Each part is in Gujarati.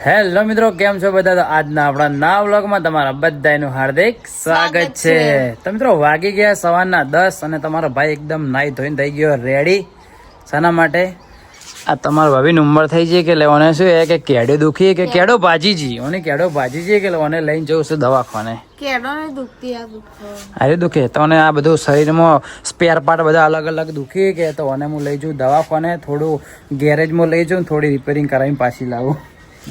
હેલો મિત્રો, કેમ છો બધા? તો આજના આપણા નવા વ્લોગમાં તમારા બધાનું હાર્દિક સ્વાગત છે. તો મિત્રો વાગી ગયા સવારના 10 અને તમારો ભાઈ એકદમ નાઈ ધોઈને થઈ ગયો રેડી. શાના માટે? આ તમારા ભાભીની ઉંમર થઈ છે કે લેવાને શું કે કેડો દુખી કે કેડો ભાજીજી ઓને કેડો ભાજીજી કે લેવાને લઈને જવું છું દવાખાને. કેડો ને દુખતી આ દુખો આરે દુખે તો આ બધું શરીરમાં સ્પેર પાર્ટ બધા અલગ અલગ દુખી કે તો ઓને હું લઈ જઉં દવાખાને, થોડું ગેરેજમાં લઈ જાઉં, થોડી રિપેરિંગ કરાવીને પાછી લાવું.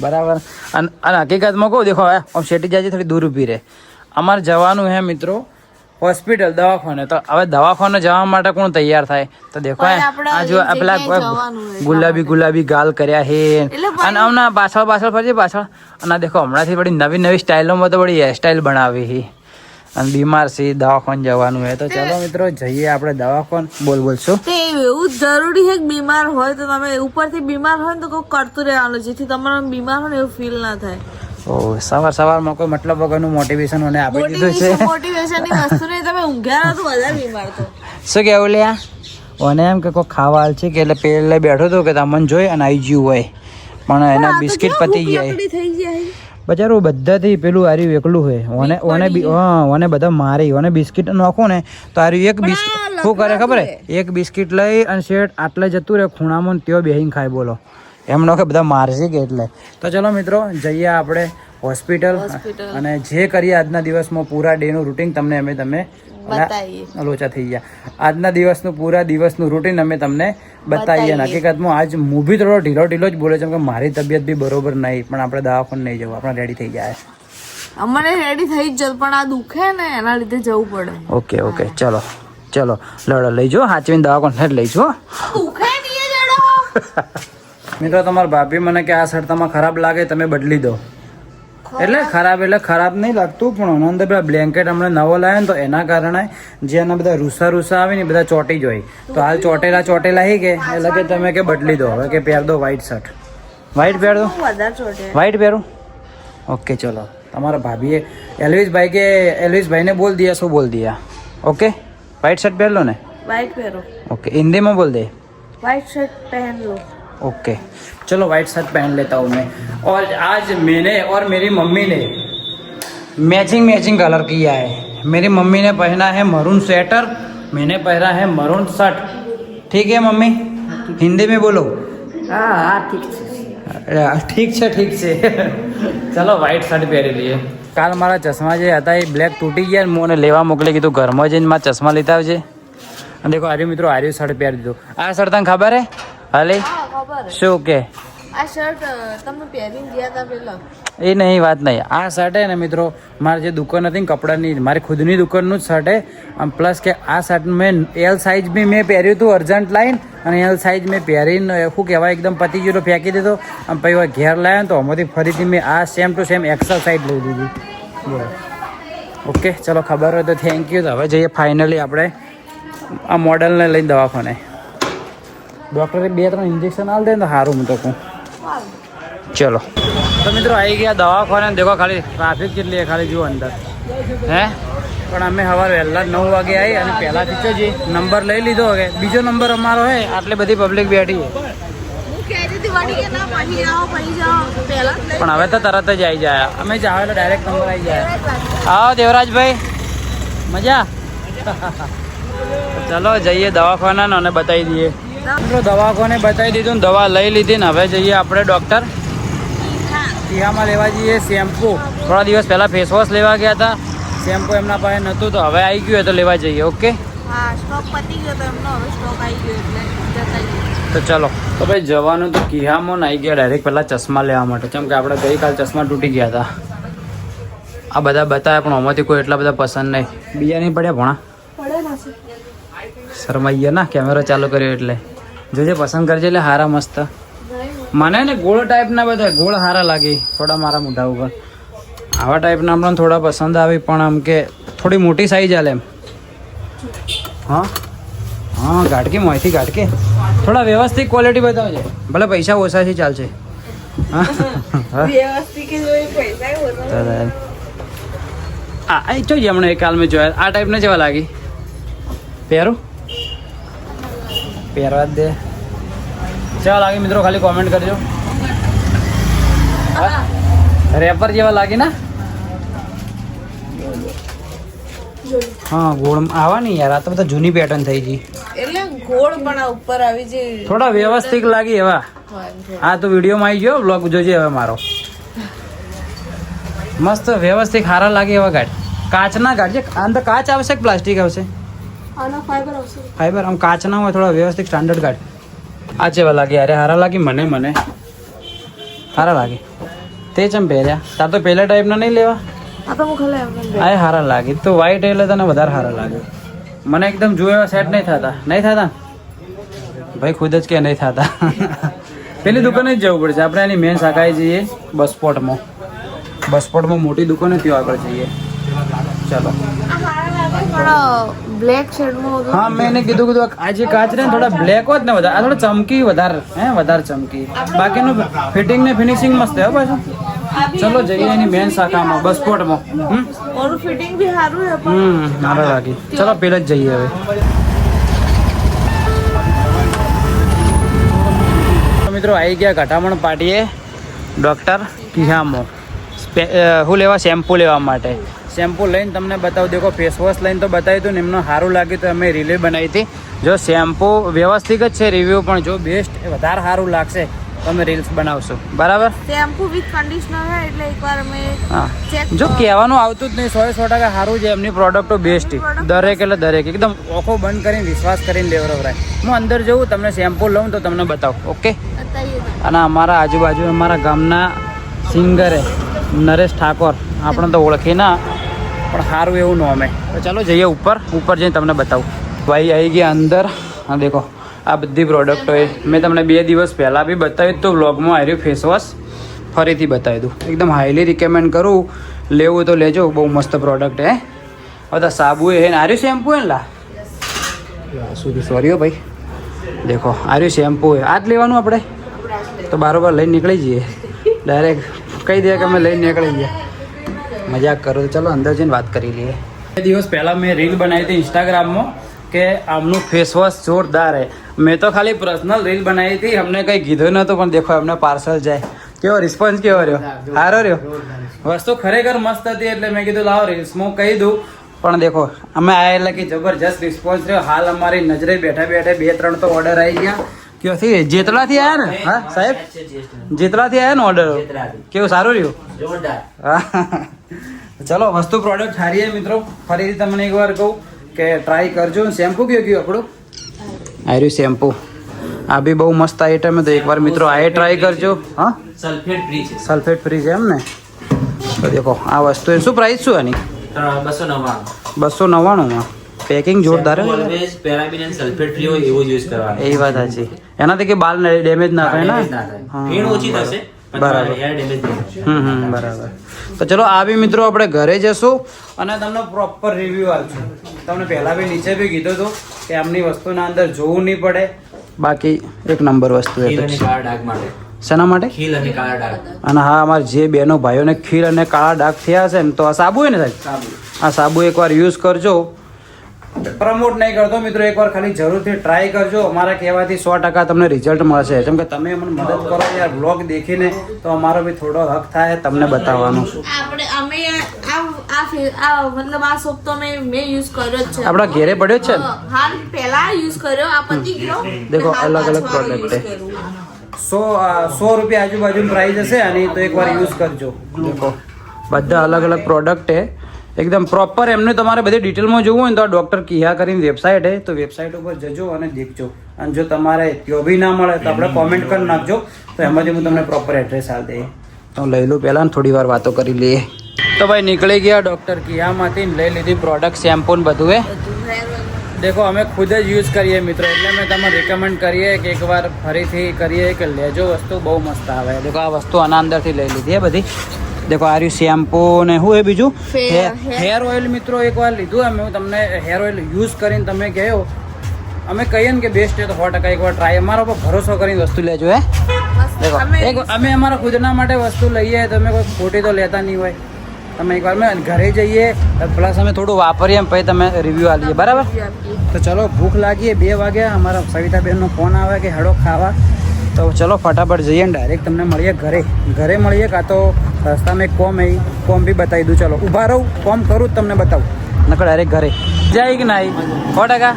બરાબર. અને હકીકતમાં કહું, દેખો હવે શેટી જાય થોડી દૂર ઊભી રહે. અમારે જવાનું હે મિત્રો હોસ્પિટલ દવાખાને. તો હવે દવાખાને જવા માટે કોણ તૈયાર થાય? તો દેખો આ જો પેલા ગુલાબી ગાલ કર્યા હે અને હમણાં પાછળ ફરજે પાછળ. અને દેખો હમણાંથી બધી નવી સ્ટાઇલોમાં તો બધી હેરસ્ટાઇલ બનાવી હી અને બીમાર છે, દવાખાને જવાનું હે. તો ચાલો મિત્રો જઈએ આપણે દવાખાને. બોલશો એવું જરૂરી છે કે બીમાર હોય તો તમે ઉપરથી બીમાર હોય ને તો કોઈ કરતું રહેવાનું, જેથી તમારે બીમાર હોય ને એવું ફીલ ના થાય. સવારમાં કોઈ મતલબ વગરનું મોટિવેશન મને આપી દીધું છે. મોટિવેશન ની વસ્તુ નહીં, તમે ઊંઘ્યા તો વધારે બીમાર તો શું કેવું લ્યા? ઓને એમ કે કોઈ ખાવા હાલ છે કે એટલે પેલે બેઠો હતો કે તમને જોઈ અને આવી ગયું હોય, પણ એના બિસ્કિટ પતી જાય. બચારું બધાથી પેલું આર્યું એકલું હોય. ઓને બધા મારી ઓને બિસ્કિટ નાખો ને તો આર્યું એક બિસ્કિટ શું કરે ખબર? એક બિસ્કિટ લઈ અને શેઠ આટલે જતું રહે ખૂણામાં, ત્યો બેહીને ખાય. બોલો એમ ન કે બધા મારશે કે એટલે. તો ચલો મિત્રો જઈએ આપણે હોસ્પિટલ અને જે કરીએ આજના દિવસમાં પૂરા ડેનું રૂટીન તમને તમે લોચા થઈ ગયા. આજના દિવસનું પૂરા દિવસનું રૂટીન અમે તમને બતાવીએ. હકીકતમાં આજ હું બી થોડો ઢીલો જ બોલે છે કે મારી તબિયત બી બરોબર નહીં, પણ આપણે દવાખાને નહીં જવું, આપણે રેડી થઈ જાય. અમારે રેડી થઈ જ પણ આ દુખે ને એના લીધે જવું પડે. ઓકે ચલો લડો લઈ જાઓ, હાચવીને દવાખાને લઈ જાઓ. મિત્રો તમારા ભાભી મને કે આ શર્ટ તમારે ખરાબ લાગે તમે બદલી દો. એટલે ખરાબ નહીં લાગતું, પણ અંદર પેલા બ્લેન્કેટ હમણાં નવો લાવ્યો ને તો એના કારણે જે એના બધા રૂસા આવે ને બધા ચોટી જ હોય. તો હાલ ચોટેલા હી કે એટલે કે તમે કે બદલી દો, હવે કે પહેર દો વ્હાઈટ શર્ટ. વ્હાઈટ પહેર દો, વ્હાઈટ પહેરું. ઓકે ચલો. તમારા ભાભીએ એલ્વિસભાઈને બોલ દિયા, શું બોલ દિયા? ઓકે व्हाइट शर्ट पहन लो ना. व्हाइट पहनो. ओके हिंदी में बोल दे. व्हाइट शर्ट पहन लो. ओके चलो व्हाइट शर्ट पहन लेता हूँ मैं. और आज मैंने और मेरी मम्मी ने मैचिंग कलर किया है. मेरी मम्मी ने पहना है मरून स्वेटर, मैंने पहना है मरून शर्ट. ठीक है मम्मी? हिंदी में बोलो. हाँ ठीक છે. ચલો વ્હાઈટ શર્ટ પહેરી લઈએ. કાલ મારા ચશ્મા જે હતા એ બ્લેક તૂટી ગયા, મને લેવા મોકલી કીધું ઘરમાં જઈને મારા ચશ્મા લેતા આવજે. અને દેખો આર્યું મિત્રો આર્યું શર્ટ પહેરી દીધું. આ શર્ટ તને ખબર હે? હાલે શું કે આ શર્ટ તમે પહેરીને ગયા હતા પેલા એ નહીં વાત નહીં. આ શર્ટ હે ને મિત્રો મારી જે દુકાન હતી ને કપડાની, મારી ખુદની દુકાનનું જ શર્ટ હે. પ્લસ કે આ શર્ટ મેં એલ સાઇઝ બી મેં પહેર્યું હતું અર્જન્ટ લાઈન, અને એલ સાઇઝ મેં પહેરીને શું કહેવાય એકદમ પતી ગયું ફેંકી દીધો. અને પછી ઘેર લાવ્યા ને તો આમાંથી ફરીથી મેં આ same to same excel size લઈ દીધી. ઓકે ચલો ખબર હોય તો થેન્ક યુ. હવે જઈએ ફાઇનલી આપણે આ મોડલને લઈને દવાખાને. ડૉક્ટરે 2-3 ઇન્જેક્શન આલ દે ને તો સારું હું તો કહું. ચલો તો મિત્રો આવી ગયા દવાખાને. દેખો ખાલી ટ્રાફિક કેટલી ખાલી જુઓ અંદર હે. પણ અમે સવારે વહેલા 9 વાગે આવી અને પહેલાંથી તો જે નંબર લઈ લીધો હવે બીજો નંબર અમારો હે. આટલી બધી પબ્લિક બેઠી છે પણ હવે તો તરત જ આવી જાય. અમે જાવ એટલે ડાયરેક્ટ નંબર આવી જાય. આવો દેવરાજભાઈ, મજા. ચલો જઈએ દવાખાના અને બતાવી દઈએ. મિત્રો દવાખાને બતાવી દીધું ને દવા લઈ લીધી ને હવે જઈએ આપણે ડૉક્ટર ટીહામાં લેવા જઈએ શેમ્પુ. થોડા દિવસ પહેલાં ફેસવોશ લેવા ગયા હતા, શેમ્પુ એમના પાસે નહોતું તો હવે આવી ગયું તો લેવા જઈએ. ઓકે તો ચલો. તો ભાઈ જવાનું તો કિહામાં આવી ગયા ડાયરેક્ટ પહેલાં ચશ્મા લેવા માટે, કેમ કે આપણે ગઈકાલ ચશ્મા તૂટી ગયા હતા. આ બધા બતાવ્યા પણ આમાંથી કોઈ એટલા બધા પસંદ નહીં. બીજા નહીં પડ્યા ભણા શરમાઈ ગયા ના, કેમેરો ચાલુ કર્યો એટલે જોજે પસંદ કરજે. એટલે હારા મસ્ત મને ને ગોળ ટાઈપના બધા ગોળ હારા લાગે થોડા મારા મોઢા ઉપર. આવા ટાઈપના પણ થોડા પસંદ આવી, પણ આમ કે થોડી મોટી સાઈઝ ચાલે એમ. હા ગાઢકી મોંથી ગાઢકી થોડા વ્યવસ્થિત ક્વોલિટી બતાવજે, ભલે પૈસા ઓછા છે ચાલશે. હા જોઈએ હમણાં એક કાલ મેં જોયા આ ટાઈપના જેવા લાગી. પહેરું પહેરવા જ દે. ચાલ લાગે મિત્રો ખાલી કોમેન્ટ કરજો. રેપર જેવા લાગે ને હા ગોળ આવા નહીં યાર આ તો બધા જૂની પેટર્ન થઈ ગઈ એટલે ગોળ પણ આ ઉપર આવી જે થોડા વ્યવસ્થિત લાગી એવા આ તો વિડીયોમાં આવી ગયો બ્લોગ જોજે હવે મારો મસ્ત વ્યવસ્થિત સારા લાગે એવા ગાઢ કાચના ગાઢ છે અંદર કાચ આવશે કે પ્લાસ્ટિક આવશે ફાઈબર આમ કાચના હોય થોડા વ્યવસ્થિત સ્ટાન્ડર્ડ ગાઢ આ જેવા લાગે અરે સારા લાગી મને સારા લાગે તે ચમ પહેર્યા તાર તો પહેલા ટાઈપના નહીં લેવા આ તો હું ખાલી એમ આ સારા લાગે તો વ્હાઈટ એટલે તને વધારે સારા લાગે મને એકદમ જોયા સેટ નહીં થતા ભાઈ ખુદ જ કે નહીં થતા પેલી દુકાને જ જવું પડશે આપણે એની મેન શાખાએ જઈએ બસ સ્પોટમાં મોટી દુકાને ત્યાં આગળ જઈએ ચાલો બ્લેક શેડમાં હા મેં એને કીધું આ જે કાચ ને થોડા બ્લેક હોત ને વધારે આ થોડા ચમકી વધારે ચમકી બાકીનું ફિટિંગ ને ફિનિશિંગ મસ્ત હે પાછું ચલો જઈએ એની મેન શાખામાં બસ સ્પોટમાં ઓનું ફિટિંગ બી સારું છે પણ સારા લાગી ચલો પેલા જ જઈએ હવે મિત્રો આવી ગયા ઘટામણ પાટીએ ડૉક્ટર કિહામો હું લેવા શેમ્પુ લેવા માટે શેમ્પુ લઈને તમને બતાવું દેખો ફેસ વોશ લઈને તો બતાવ્યું હતું ને એમનું સારું લાગ્યું તો અમે રિવ્યુ બનાવી હતી જો શેમ્પુ વ્યવસ્થિત જ છે રિવ્યુ પણ જો બેસ્ટ વધારે સારું લાગશે તો અમે રીલ્સ બનાવશું બરાબર શેમ્પુ વિથ કન્ડિશનર છે એટલે એકવાર અમે હા ચેક જો કહેવાનું આવતું જ નહીં 100% સારું છે એમની પ્રોડક્ટો બેસ્ટ દરેક એટલે દરેક એકદમ ઓખો બંધ કરીને વિશ્વાસ કરીને લેવરાય હું અંદર જઉં તમને શેમ્પુ લઉં તો તમને બતાવું ઓકે અને અમારા આજુબાજુ અમારા ગામના સિંગરે નરેશ ઠાકોર આપણે તો ઓળખી ના પણ સારું એવું નો અમે તો ચાલો જઈએ ઉપર જઈને તમને બતાવું ભાઈ આવી ગયા અંદર હા દેખો આ બધી પ્રોડક્ટો એ મેં તમને 2 દિવસ પહેલાં બી બતાવ્યું તો વ્લોગમાં આવ્યું ફેસ વોશ ફરીથી બતાવી દઉં એકદમ હાઈલી રિકમેન્ડ કરું લેવું તો લેજો બહુ મસ્ત પ્રોડક્ટ હે બધા સાબુ હે ને આર્યું શેમ્પુ હે ને લા સુધી સોરી હો ભાઈ દેખો આર્યું શેમ્પુ હે આ જ લેવાનું આપણે તો બારોબાર લઈને નીકળી જઈએ ડાયરેક્ટ કહી દે કે અમે લઈને નીકળી ગયા મજાક કરો તો ચલો અંદર જઈને વાત કરી લઈએ 2 દિવસ પહેલાં મેં રીલ બનાવી હતી ઇન્સ્ટાગ્રામમાં કે આમનું ફેસ વોશ જોરદાર હે મેં તો ખાલી પર્સનલ રીલ બનાવી હતી અમને કંઈ કીધું નહોતું પણ દેખો અમને પાર્સલ જાય કેવો રિસ્પોન્સ કેવો રહ્યો સારો રહ્યો વસ્તુ ખરેખર મસ્ત હતી એટલે મેં કીધું લાવો રીલ્સમાં કહી દઉં પણ દેખો અમે આયા એટલે કે જબરજસ્ત રિસ્પોન્સ રહ્યો હાલ અમારી નજરે બેઠા 2-3 તો ઓર્ડર આવી ગયા ક્યાંથી જેતલાથી આવ્યા ને હા સાહેબ જેતલાથી આવ્યા ને ઓર્ડર કેવું સારું રહ્યું હા ચલો વસ્તુ પ્રોડક્ટ સારી છે મિત્રો ફરીથી તમને એકવાર કહું કે ટ્રાય કરજો શેમ્પુ કયું આપણું આર્યું શેમ્પુ આ બી બહુ મસ્ત આઈટમ તો એકવાર મિત્રો આ ટ્રાય કરજો હા સલ્ફેટ ફ્રી છે એમ ને તો દેખો આ વસ્તુ શું પ્રાઇસ શું આની 299 પેકિંગ જોરદાર એ વાત સાચી એનાથી કે બાલ ડેમેજ ના થાય ને બરાબર બરાબર તો ચલો આ બી મિત્રો આપણે ઘરે જશું અને તમને પ્રોપર રિવ્યુ આપશું તમને પહેલાં બી નીચે બી કીધું હતું કે આમની વસ્તુના અંદર જોવું નહીં પડે બાકી એક નંબર વસ્તુ એ શેના માટે અને હા અમારા જે બહેનો ભાઈઓને ખીલ અને કાળા ડાઘ થયા છે ને તો આ સાબુ હોય ને સાહેબ આ સાબુ એકવાર યુઝ કરજો પ્રમોટ નહીં કરતો મિત્રો એકવાર ખાલી જરૂરથી ટ્રાય કરજો અમારા કહેવાથી 100% તમને રિઝલ્ટ મળશે જેમ કે તમે અમને મદદ કરો યાર બ્લોગ દેખીને તો અમારો બી થોડો હક થાય તમને બતાવવાનો અમે મતલબ આ સોપ તો મેં યુઝ કર્યો જ છે આપણા ઘેરે પડ્યો છે ને હાલ પહેલા યુઝ કર્યો આ પતી ગયો દેખો અલગ અલગ પ્રોડક્ટ છે 100 રૂપિયા આજુબાજુની પ્રાઇસ હશે અને તો એકવાર યુઝ કરજો દેખો બધા અલગ અલગ પ્રોડક્ટ છે એકદમ પ્રોપર એમને તમારે બધી ડિટેલમાં જોવું હોય ને તો ડૉક્ટર કિહા કરીને વેબસાઇટ છે તો વેબસાઇટ ઉપર જજો અને દેખજો અને જો તમારે ત્યાં બી ના મળે તો આપણે કોમેન્ટ કરી નાખજો તો એમાંથી હું તમને પ્રોપર એડ્રેસ આપી દઈએ તો લઈ લઉં પહેલાં થોડી વાર વાતો કરી લઈએ તો ભાઈ નીકળી ગયા ડૉક્ટર કિહામાંથી લઈ લીધી પ્રોડક્ટ શેમ્પુ ને બધું એ દેખો અમે ખુદ જ યુઝ કરીએ મિત્રો એટલે મેં તમને રિકમેન્ડ કરીએ કે એકવાર ફરીથી કરીએ કે લેજો વસ્તુ બહુ મસ્ત આવે દેખો આ વસ્તુ આના અંદરથી લઈ લીધી એ બધી દેખો આ રહ્યું શેમ્પુ ને શું એ બીજું હેર ઓઇલ મિત્રો એકવાર લીધું અમે હું તમને હેર ઓઇલ યુઝ કરીને તમે કહ્યો અમે કહીએ ને કે બેસ્ટ છે તો 100% એકવાર ટ્રાય અમારા પર ભરોસો કરીને વસ્તુ લેજો હે દેખો અમે અમારા ખુદના માટે વસ્તુ લઈએ તમે કોઈ ખોટી તો લેતા નહીં હોય તમે એકવાર મેં ઘરે જઈએ પ્લસ અમે થોડું વાપરીએ પછી તમે રિવ્યૂ આપીએ બરાબર તો ચલો ભૂખ લાગીએ 2 વાગ્યા અમારા સવિતાબેનનો ફોન આવે કે હેડો ખાવા તો ચલો ફટાફટ જઈએ ને ડાયરેક્ટ તમને મળીએ ઘરે મળીએ કાં તો રસ્તામાં એક કોમ એ કોમ બી બતાવી દઉં. ચલો ઊભા રહું, કોમ કરું તમને બતાવું. નકર ડાયરેક્ટ ઘરે જાય કે ના 100%.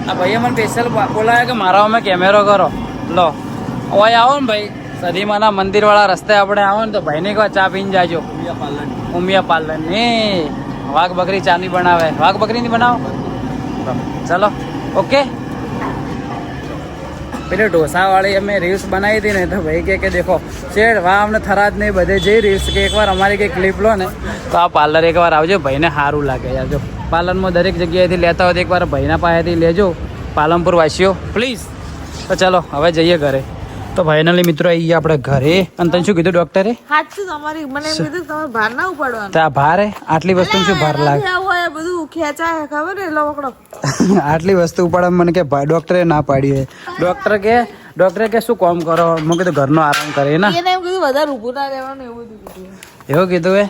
આ ભાઈએ મને સ્પેશિયલ બોલાવે કે મારા અમે કેમેરો કરો. લો ઓય આવો ને ભાઈ, સદીમાના મંદિરવાળા રસ્તે આપણે આવો ને તો ભાઈને કહો ચા પીને જાજો. ઉમિયા પાર્લર ને વાઘ બકરી ચાની બનાવે. વાઘ બકરીની બનાવો. ચલો ઓકે. પેલી ઢોસાવાળી અમે રીલ્સ બનાવી હતી ને તો ભાઈ કે દેખો શેડ વાહ અમને થરાદ નહીં બધે જઈ રીલ્સ કે એકવાર અમારી કંઈ ક્લિપ લો ને તો આ પાર્લર એકવાર આવજો. ભાઈને સારું લાગે યાર. જો પાર્લરમાં દરેક જગ્યાએથી લેતા હોય તો એકવાર ભાઈના પાસેથી લેજો પાલનપુર વાસીઓ પ્લીઝ. તો ચલો હવે જઈએ ઘરે. તો ફાઇનલી મિત્રો આવી ગયા આપણે ઘરે. અને તને શું કીધું ડોક્ટરે? સાચું તમારી મને એમ કીધું તમે ભાર ના ઉપાડવાનું. તો આ ભારે આટલી વસ્તુ શું ભાર લાગે? હોય બધું ખેંચાય ખબર ને લો પકડો. આટલી વસ્તુ ઉપાડવા મને કે ડોક્ટરે ના પાડી હોય. ડોક્ટરે કે શું કામ કરો? મેં કીધું ઘરનો આરામ કરે ને. એને એમ કીધું વધારે ઊભું ના રહેવાનું એવું કીધું. એવું કીધું એ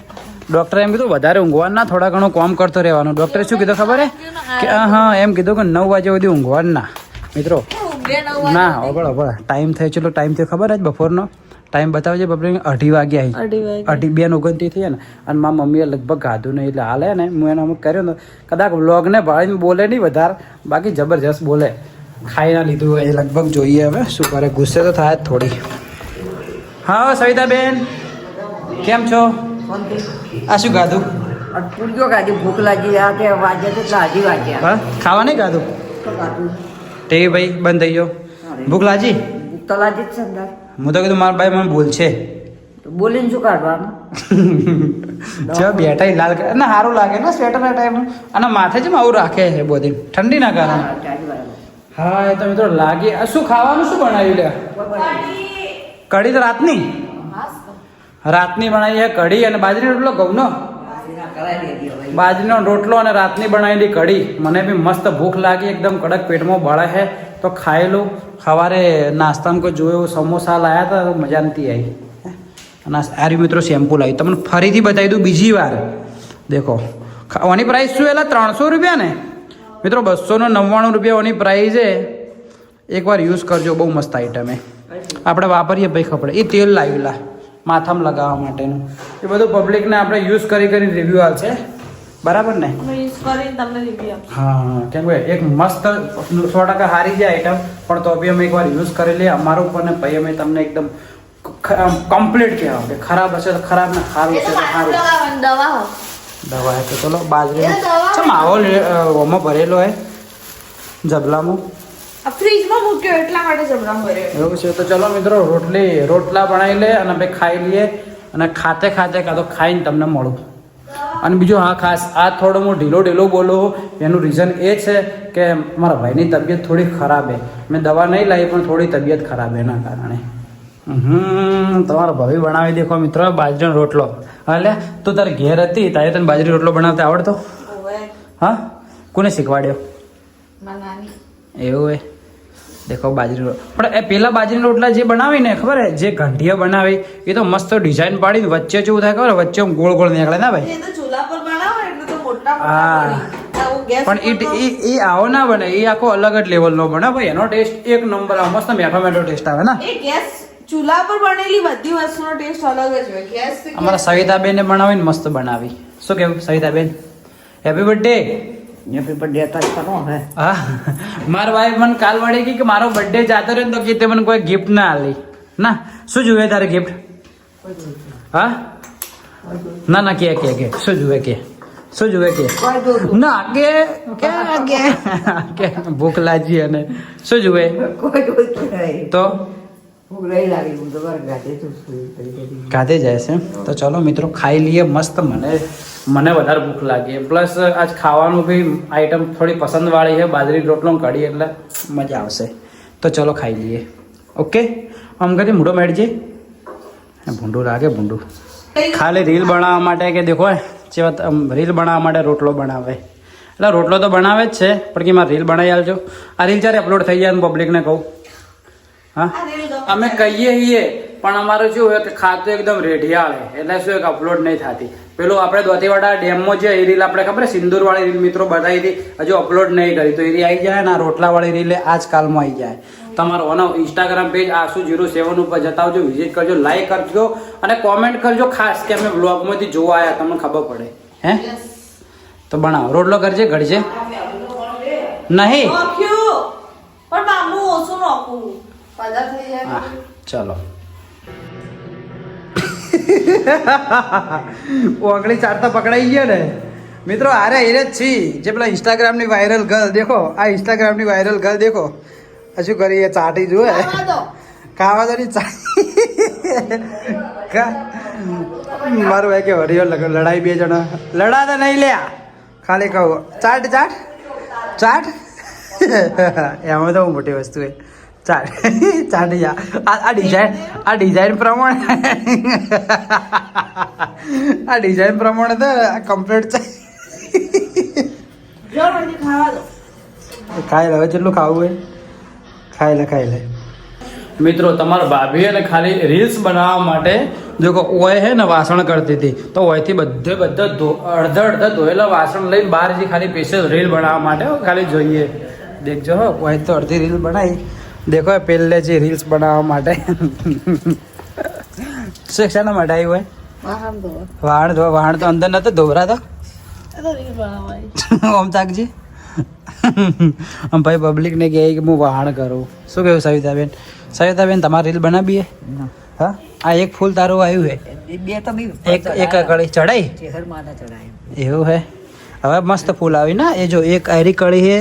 ડોક્ટરે એમ કીધું વધારે ઊંઘવાનું ના, થોડા ઘણું કામ કરતો રહેવાનું. ડોક્ટરે શું કીધું ખબર કે હા એમ કીધું કે 9 વાગ્યા સુધી ઊંઘવાનું ના. મિત્રો ના અબળ ટાઈમ થાય. ચલો ટાઈમ થયો ખબર જ બપોરનો ટાઈમ બતાવજે. બપોરે 2:30 વાગે આવી. 2:29 થઈ ને. અને મારા મમ્મીએ લગભગ ખાધું નહીં એટલે હાલે ને હું એને અમુક કર્યો ને કદાચ વ્લોગને ભાળીને બોલે નહીં વધારે, બાકી જબરજસ્ત બોલે. ખાઈ ના લીધું હોય લગભગ. જોઈએ હવે શું કરે. ગુસ્સે તો થાય જ થોડી. હા સવિતાબેન કેમ છો? આ શું ખાધું? પૂરજો ગાડી ભૂખ લાગી આ કે વાગ્યા તો લાજી વાગ્યા હા ખાવા નહીં ખાધું? ટીવી ભાઈ બંધ થઈ ગયો. ભૂખ લાગી? ભૂખ તો લાગી જ છે અંદર. હું તો કીધું મારા ભાઈ મને બોલ છે તો બોલીને શું કાઢવાનું? જો બેઠા લાલ ના સારું લાગે ને સ્વેટરના ટાઈમ. અને માથે જ આવું રાખે છે બધી ઠંડી ના કારણે. હા એ તો મિત્રો લાગે. આ શું ખાવાનું શું બનાવ્યું લે? કઢી તો રાતની બનાવી છે કઢી અને બાજરી રોટલો ઘઉંનો. બાજરીનો રોટલો અને રાતની બનાવેલી કઢી. મને બી મસ્ત ભૂખ લાગી એકદમ કડક પેટમાં બળે છે તો ખાઈ લઉં. સવારે નાસ્તામાં કોઈ જોયું સમોસા લાવ્યા હતા તો મજા નથી આવી. અને આરી મિત્રો શેમ્પુ લાવી તમને ફરીથી બતાવી દઉં બીજી વાર. દેખો આની પ્રાઇસ શું એલા 300 રૂપિયા ને મિત્રો. 299 રૂપિયા આની પ્રાઇસ છે. એકવાર યુઝ કરજો બહુ મસ્ત આઈટમ છે. આપણે વાપરીએ ભાઈ ખપડે. એ તેલ લાવેલા માથામાં લગાવવા માટેનું. એ બધું પબ્લિકને આપણે યુઝ કરી રિવ્યુ આવશે બરાબર ને? યુઝ કરીને તમને રિવ્યુ આપો. હા કેમ કે એક મસ્ત 100% હારી જાય આઈટમ પણ તો બી અમે એકવાર યુઝ કરી લઈએ અમારું ઉપર ને ભાઈ અમે તમને એકદમ કમ્પ્લીટ કહેવા કે ખરાબ હશે તો ખરાબ ને સારું હશે તો સારું. દવા તો ચલો બાજરી ચમ આવો ઓમાં ભરેલો હે જબલામાં. ફ્રીજમાં મૂક્યો એટલા માટે જબરા ભર્યો. એવું છે. તો ચલો મિત્રો રોટલા બનાવી લે અને ભાઈ ખાઈ લઈએ. અને ખાતે કાં તો ખાઈને તમને મળું. અને બીજું હા ખાસ આ થોડો હું ઢીલો બોલું એનું રીઝન એ છે કે મારા ભાઈની તબિયત થોડી ખરાબ છે. મેં દવા નહીં લાવી પણ થોડી તબિયત ખરાબ એના કારણે. તમારા ભાભી બનાવી દેખો મિત્રો બાજરીનો રોટલો. એટલે તું તારે ઘેર હતી તારે તને બાજરી રોટલો બનાવતા આવડતો? હા કોને શીખવાડ્યો? એવું હે. દેખો બાજરી પણ એ પેલા બાજરીના રોટલા જે બનાવી ને ખબર હે જે ઘંટિયા બનાવી એ તો મસ્ત ડિઝાઇન પાડી વચ્ચે જેવું થાય ખબર વચ્ચે ગોળ ગોળ નીકળે ના ભાઈ? હા પણ એ આવો ના બને. એ આખો અલગ જ લેવલનો બને ભાઈ. એનો ટેસ્ટ એક નંબર આવે. મસ્ત મેઠો ટેસ્ટ આવે ને. ચૂલા પર બનેલી બધી વસ્તુનો ટેસ્ટ અલગ જ હોય. ગેસ અમારા સવિતાબેને બનાવીને મસ્ત બનાવી. શું કેવું Savitaben? Happy birthday. Happy birthday તો કરો હે. હા મારા વાઈફ મને કાલ વળી ગઈ કે મારો બર્થડે જાતો રહ્યો તો કે તે મને કોઈ ગિફ્ટ ના આલી ના. શું જોઈએ તારે ગિફ્ટ? હા ના કે શું જોઈએ કે શું જોઈએ કે ના કે ભૂખ લાગી અને શું જોઈએ તો ખાધે જાય છે. તો ચલો મિત્રો ખાઈ લઈએ મસ્ત. મને વધારે ભૂખ લાગી પ્લસ આજ ખાવાનું બી આઈટમ થોડી પસંદવાળી છે બાજરી રોટલો કઢી એટલે મજા આવશે. તો ચલો ખાઈ લઈએ. ઓકે આમ કરી મૂઢો મેળજે. ભૂંડું લાગે ભૂંડું. ખાલી રીલ બનાવવા માટે કે દેખો રીલ બનાવવા માટે રોટલો બનાવે. એટલે રોટલો તો બનાવે જ છે પણ કે મારે રીલ બનાવી આલજો. આ રીલ જ્યારે અપલોડ થઈ જાય પબ્લિકને કહું. હા અમે કહીએ પણ અમારું શું હોય કે ખાતું એકદમ રેઢિયાળ એટલે શું કે અપલોડ નહીં થતી. પેલું આપણે દોતીવાડા ડેમમાં જે એ રીલ આપણે ખબર સિંદૂરવાળી રીલ મિત્રો બતાવી હતી હજુ અપલોડ નહીં કરી તો એ આવી જાય ને રોટલાવાળી રીલ આજકાલમાં આવી જાય. તમારો ઓનો ઇન્સ્ટાગ્રામ પેજ ASU07 ઉપર જતા આવજો, વિઝિટ કરજો, લાઈક કરજો અને કોમેન્ટ કરજો ખાસ કે અમે બ્લોગમાંથી જોવા આવ્યા, તમને ખબર પડે. હે તો બનાવો રોટલો કરજે ઘડજે નહીં પણ બાબુ ઓછું નાખું પદા થઈ જાય. હા ચલો ઓગળી ચારતા પકડાઈ ગયા ને મિત્રો. અરે એ જ છી જે પેલા ઇન્સ્ટાગ્રામની વાયરલ ગર્લ દેખો, આ ઇન્સ્ટાગ્રામની વાયરલ ગર્લ દેખો શું કરીએ ચાટી જુએ ખાવા તો નહીં મારું ભાઈ કે હરિયો લડાઈ બે જણા લડાતા નહીં લ્યા, ખાલી કહું ચાટ ચાટ ચાટ એમાં તો મોટી વસ્તુ છે ચાટ ચાટી જા. આ ડિઝાઇન પ્રમાણે આ ડિઝાઇન પ્રમાણે તો કમ્પ્લીટ છે. ખાવા દો ખાઈ લે, હવે જેટલું ખાવું હોય ખાઈ લે. મિત્રો તમારા ભાભીએ ને ખાલી રીલ્સ બનાવવા માટે જો ઓય હે ને વાસણ કરતી હતી તો ઓયથી બધા અડધા ધોયેલા વાસણ લઈને બહાર જે ખાલી સ્પેશિયલ રીલ બનાવવા માટે ખાલી જોઈએ. દેખજો હો ઓય તો અડધી રીલ બનાવી દેખો પહેલે જે રીલ્સ બનાવવા માટે શેના માટે આવી હોય વાહણ તો અંદર નતો ધોવરાતો ઓમ તાકજી ભાઈ પબ્લિક ને કહે કે હું વહાણ કરું. શું કહ્યું સવિતાબેન? સવિતાબેન તમારે રીલ બનાવીએ? હા આ એક ફૂલ તારું આવ્યું હે બે તો બી એક કળી ચડાઈ એવું હે. હવે મસ્ત ફૂલ આવી ને એ જો એક આરી કળી હે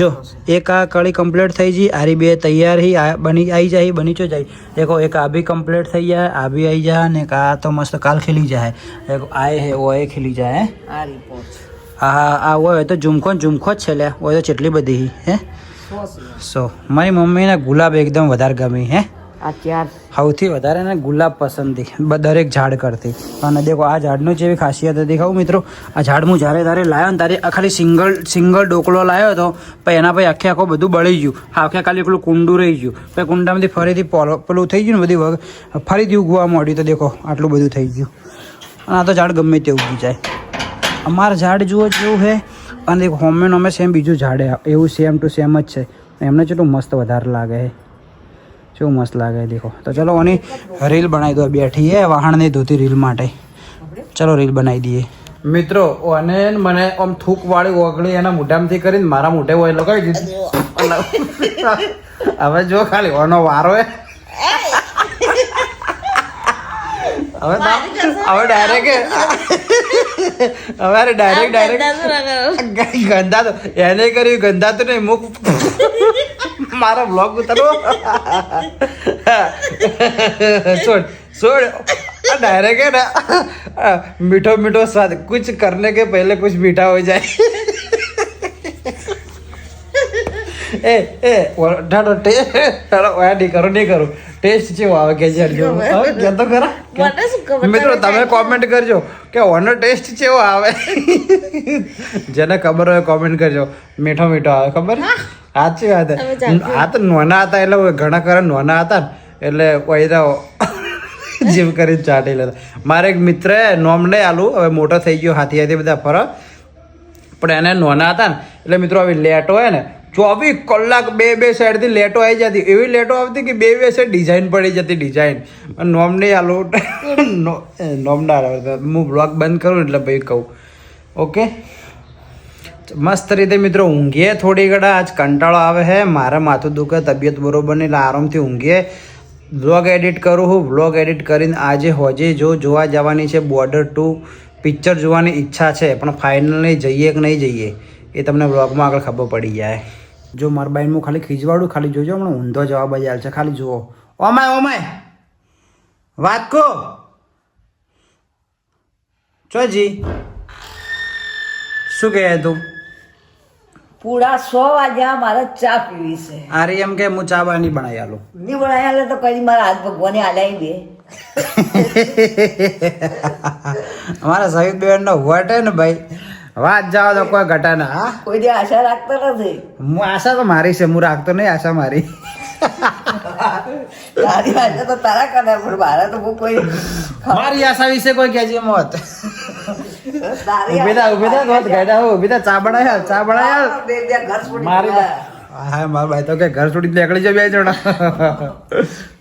જો એક આ કળી કમ્પ્લીટ થઈ ગઈ, આરી બે તૈયાર હી બની આવી જાય બની ચો જાય. દેખો એક આ બી કમ્પ્લીટ થઈ જાય, આ બી આવી જાય ને આ તો મસ્ત કાલ ખીલી જાય. દેખો આ હે ઓ એ ખીલી જાય હે. આ રિપોર્ટ આ હોય તો ઝુમખો જ છે લે હોય તો કેટલી બધી હે. સો મારી મમ્મીને ગુલાબ એકદમ વધારે ગમી હે. આ ચાર સૌથી વધારે ને ગુલાબ પસંદ દરેક ઝાડ કરતી. અને દેખો આ ઝાડનું જેવી ખાસિયત હતી કહું મિત્રો, આ ઝાડ હું જ્યારે લાવ્યો ને ત્યારે ખાલી સિંગલ ડોકલો લાવ્યો હતો પછી એના પછી આખે આખું બધું બળી ગયું, આખે ખાલી પેલું કુંડું રહી ગયું, પછી કુંડામાંથી ફરીથી પેલું થઈ ગયું ને બધી ફરીથી ઉગવા માંડ્યું. તો દેખો આટલું બધું થઈ ગયું અને આ તો ઝાડ ગમે તે ઉગી જાય. અમારા ઝાડ જુઓ જેવું છે અને એક હોમે નોમે સેમ બીજું ઝાડ એવું સેમ ટુ સેમ જ છે. એમને કેટલું મસ્ત વધારે લાગે છે, કેવું મસ્ત લાગે દેખો. તો ચલો ઓની રીલ બનાવી દો, બેઠી હે વાહણ નહીં ધોતી રીલ માટે. ચલો રીલ બનાવી દઈએ મિત્રો. અને મને આમ થૂક વાળી ઓગળી એના મોઢામાંથી કરીને મારા મોઢે હોય લગાવી દીધી. હવે જો ખાલી ઓનો વારો હે હવે ડાયરેક્ટ ગંદા તો એને કર્યું ગંદા તો નહીં મુખ મારો બ્લોગ ઉતારો છોડ डायरेक्ट है ना मीठो मीठो स्वाद कुछ करने के पहले कुछ मीठा हो जाए ठाडो नहीं करो टेस्ट છે આવે કે જડજો કે તો ખરા મિત્રો તમે કોમેન્ટ કરજો કે ઓનો ટેસ્ટ કેવો આવે જેને ખબર હોય કોમેન્ટ કરજો મીઠો મીઠો આવે ખબર સાચી વાત આ તો નોના હતા એટલે ઘણા ખરા નોના હતા એટલે વૈરા જીવ કરી ચાટી લેતા મારે એક મિત્ર નોમ નહીં આલું હવે મોટો થઈ ગયો હાથી હાથી બધા ફરક પણ એને નોના હતા ને એટલે મિત્રો હવે લેટો હોય ને 24 કલાક બે સાઈડથી લેટો આવી જતી એવી લેટો આવતી કે બે સાઈડ ડિઝાઇન પડી જતી ડિઝાઇન નોમ નહીં આલું નોમ ના આવે હું બ્લોગ બંધ કરું એટલે ભાઈ કહું ઓકે મસ્ત રીતે મિત્રો ઊંઘીએ થોડી ઘડા આજ કંટાળો આવે છે મારે માથું દુખે તબિયત બરોબર નહીં એટલે આરામથી ઊંઘીએ વ્લોગ એડિટ કરું હું વ્લોગ એડિટ કરીને આજે હોજે જોવા જવાની છે બોર્ડર 2 પિક્ચર જોવાની ઈચ્છા છે પણ ફાઇનલી જઈએ કે નહીં જઈએ એ તમને વ્લોગમાં આગળ ખબર પડી જાય જો મારા બાઈન હું ખાલી ખીજવાડું ખાલી જોજો હમણાં ઊંધો જવાબ જ આવે છે ખાલી જુઓ ઓમાય વાત કો ચોજી શું કહે તું પૂરા 100 વાગ્યા મારે ચા પીવી છે અરે એમ કે હું ચા બા નહીં બનાવી આલું નહીં બનાવી આલે તો કઈ મારા હાથ ભગવાને હાલાઈ દે અમારા શહીદ બેન નો વટ હે ને ભાઈ વાત જાઓ તો કોઈ ઘટા ના હા કોઈ દી આશા રાખતો નથી હું આશા તો મારી છે હું રાખતો નહીં આશા મારી તારી આશા તો તારા કરે પણ મારા તો હું કોઈ મારી આશા વિશે કોઈ કહેજે મોત તારી ઉભી થા ગડા ઉભી થા ચા બનાય બે ઘર છોડી મારી હા મારા ભાઈ તો કે ઘર છોડી નીકળી જાય બે જણા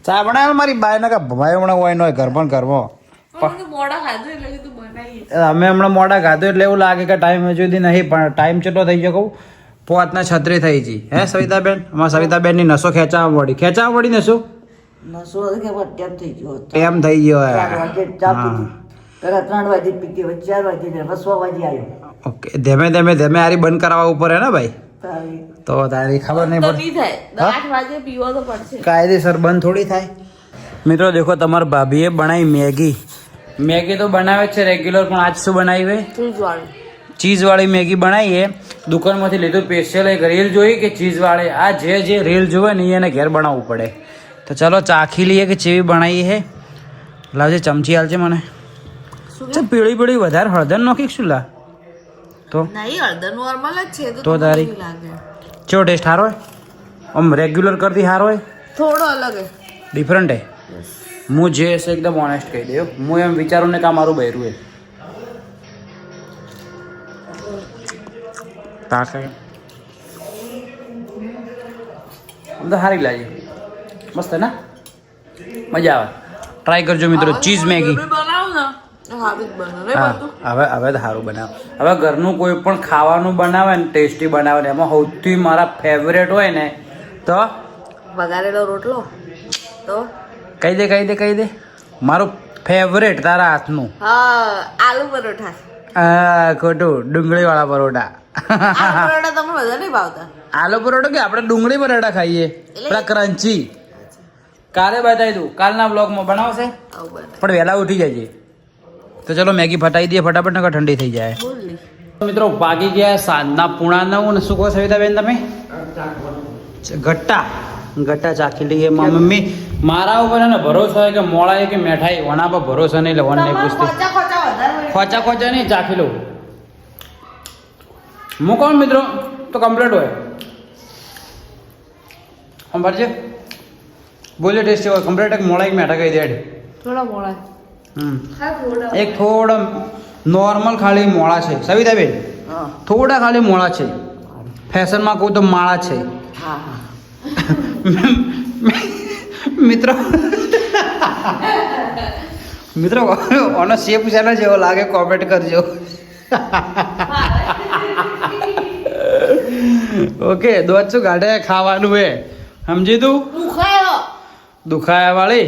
ચા બનાવે મારી બાઈ ને કે ભાઈ હમણાં હોય નો ઘર પણ ઘરમાં મોડા ખાધું એટલે કીધું બનાવીએ. અમે હમણાં મોડા ખાધું એટલે એવું લાગે કે ટાઈમ હજુ સુધી નહીં પણ ટાઈમ કેટલો થઈ ગયો કહું 5:36 થઈ ગઈ હે સવિતાબેન અમારા સવિતાબેન ની નસો ખેંચાવા પડી નસો નસો કે ટેમ થઈ ગયો હતો. એમ થઈ ગયો 4 વાગે ચા પીધી. પેલા 3 વાગે પીધી, હવે 4 વાગે ને હવે 6 વાગે આવ્યો. ઓકે ધીમે આરી બંધ કરાવવા ઉપર હે ને ભાઈ તારી તો તારી ખબર નહીં તો પડે નહીં થાય 8 વાગે પીવો તો પડશે. કાયદેસર બંધ થોડી થાય. મિત્રો દેખો તમારા ભાભીએ બનાવી મેગી તો બનાવે છે રેગ્યુલર પણ આજ શું બનાવી હે ચીઝ વાળું. ચીઝવાળી મેગી બનાવી છે દુકાનમાંથી લીધું સ્પેશિયલ એક રીલ જોઈ કે ચીઝવાળી આ જે રીલ જોવે ને એને ઘેર બનાવવું પડે તો ચલો ચાખી લઈએ કે ચેવી બનાવી છે લાવજે ચમચી હાલજે મને ચાલ પીળી વધારે હળદર નાખી શું લા તો નહીં હળદર નોર્મલ જ છે તો તારી કેવી લાગે કેવો ટેસ્ટ સારો હોય આમ રેગ્યુલર કરતી સારો હોય થોડો અલગ હે. ડિફરન્ટ હે હું જે છે એકદમ ઓનેસ્ટ કહી દઉં હું એમ વિચારું ને કે આ મારું બૈરું હે તાકે આમ તો સારી લાગી મસ્ત ના મજા આવે ટ્રાય કરજો મિત્રો ચીઝ મેગી તમે બનાવો ને તો હારું જ બને રે હા બધું. હવે તો સારું બનાવે હવે ઘરનું કોઈ પણ ખાવાનું બનાવે ને ટેસ્ટી બનાવે ને એમાં સૌથી મારા ફેવરેટ હોય ને તો વઘારેલો રોટલો તો કહી દે મારું ફેવરેટ તારા હાથનું હા આલુ પરોઠા. ખોટું ડુંગળીવાળા પરોઠા આલુ પરોઠા તમને વધારે નહીં ભાવતા. આલુ પરોઠો કે આપણે ડુંગળી પરોઠા ખાઈએ પેલા ક્રન્ચી કાલે બતાવી દઉં કાલના બ્લોગમાં બનાવશે આવું બને. પણ વહેલા ઉઠી જાય તો ચલો મેગી ફટાઈ દઈએ ફટાફટ નકર ઠંડી થઈ જાય બોલ લી. મિત્રો પાકી ગયા સાંજના પૂણા 9 ને શું કહો સવિતાબેન તમે ગટ્ટા ચાખી લઈએ મમ્મી મારા ઉપર એને ભરોસો હોય કે મોળા કે મેઠાઈ ઓના પર ભરોસો નહીં લેવાનો નહીં પૂછતી ખોચા નહીં ચાખી લઉં હું કોણ મિત્રો તો કમ્પ્લીટ હોય સંભાળજે બોલ્યો ટેસ્ટી હોય કમ્પ્લીટ એક મોળા એક મેઠા કહી દે થોડા મોડા. એક થોડા નોર્મલ ખાલી મોળા છે સવિતાબેન હા થોડા ખાલી મોળા છે ફેશનમાં કહું તો માળા છે હા હા મિત્રો ઓનો શેપ શેના જેવો લાગે કોમેન્ટ કરજો ઓકે દોત શું ગાઢે ખાવાનું હે સમજી તું દુખાયો. દુખાયા વાળી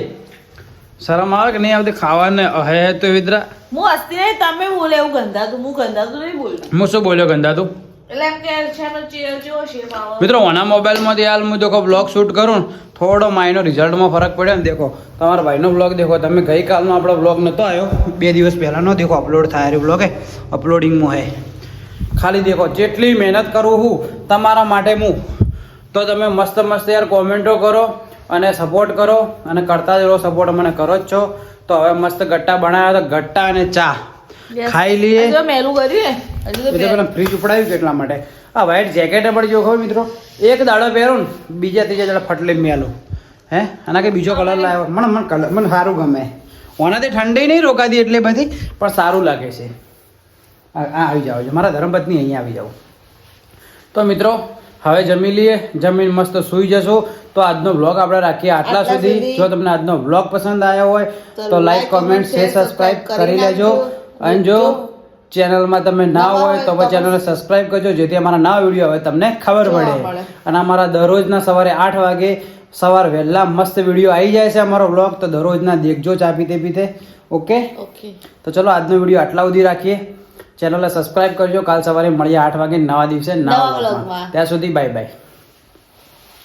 શરમ આવે કે નહીં આવતી ખાવાને હે તો વિદ્રા હું હસતી નહીં તમે બોલે એવું ગંધાતું હું ગંધાતું નહીં બોલતી. હું શું બોલ્યો ગંદા તું એટલે એમ કે છેનો જેવો શેપ આવો. મિત્રો ઓના મોબાઈલમાંથી હાલ હું દેખો બ્લોગ શૂટ કરું ને થોડો માઇનો રિઝલ્ટમાં ફરક પડ્યો ને દેખો તમારા ભાઈનો બ્લોગ દેખો તમે ગઈકાલનો આપણો બ્લોગ નહોતો આવ્યો 2 દિવસ પહેલાંનો દેખો અપલોડ થાય રહ્યો બ્લોગ હે અપલોડિંગમાં હે ખાલી દેખો જેટલી મહેનત કરું હું તમારા માટે હું તો તમે મસ્ત યાર કોમેન્ટો કરો અને સપોર્ટ કરો અને કરતા જ રહો સપોર્ટ મને કરો જ છો તો હવે મસ્ત ગટ્ટા બનાવ્યા તો ગટ્ટા અને ચા ખાઈ લઈએ હજુ મેલું કર્યું હે હજુ તો એ તો પેલા ફ્રીજ ઉપડાવ્યું કેટલા માટે આ વ્હાઈટ જેકેટ પણ જો ખબર મિત્રો એક દાડો પહેરો ને બીજા ત્રીજા દાડા ફટલે મેલું હે આના કે બીજો કલર લાવ્યો મને કલર મને સારું ગમે ઓનાથી ઠંડી નહીં રોકાતી એટલે બધી પણ સારું લાગે છે આ આવી જાવ છે મારા ધર્મપત્ની અહીંયા આવી જાવ તો મિત્રો હવે જમી લઈએ જમીન મસ્ત સૂઈ જશો તો આજનો બ્લોગ આપણે રાખીએ આટલા સુધી જો તમને આજનો બ્લોગ પસંદ આવ્યો હોય તો લાઈક કોમેન્ટ શેર સબસ્ક્રાઇબ કરી લેજો અને જો ચેનલમાં તમે ના હોય તો પછી ચેનલને સબસ્ક્રાઇબ કરજો જેથી અમારા નવા વિડીયો આવે તમને ખબર પડે અને અમારા દરરોજના સવારે 8 વાગે સવાર વહેલા મસ્ત વિડીયો આવી જાય છે અમારો બ્લોગ તો દરરોજના દેખજો ચા પીતે ઓકે ઓકે તો ચલો આજનો વિડીયો આટલા સુધી રાખીએ ચેનલને સબસ્ક્રાઇબ કરજો કાલ સવારે મળીએ 8 વાગે નવા દિવસે નવા વ્લોગમાં ત્યાં સુધી બાય બાય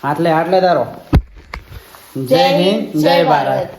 હાથ લે તારો જય હિન્દ જય ભારત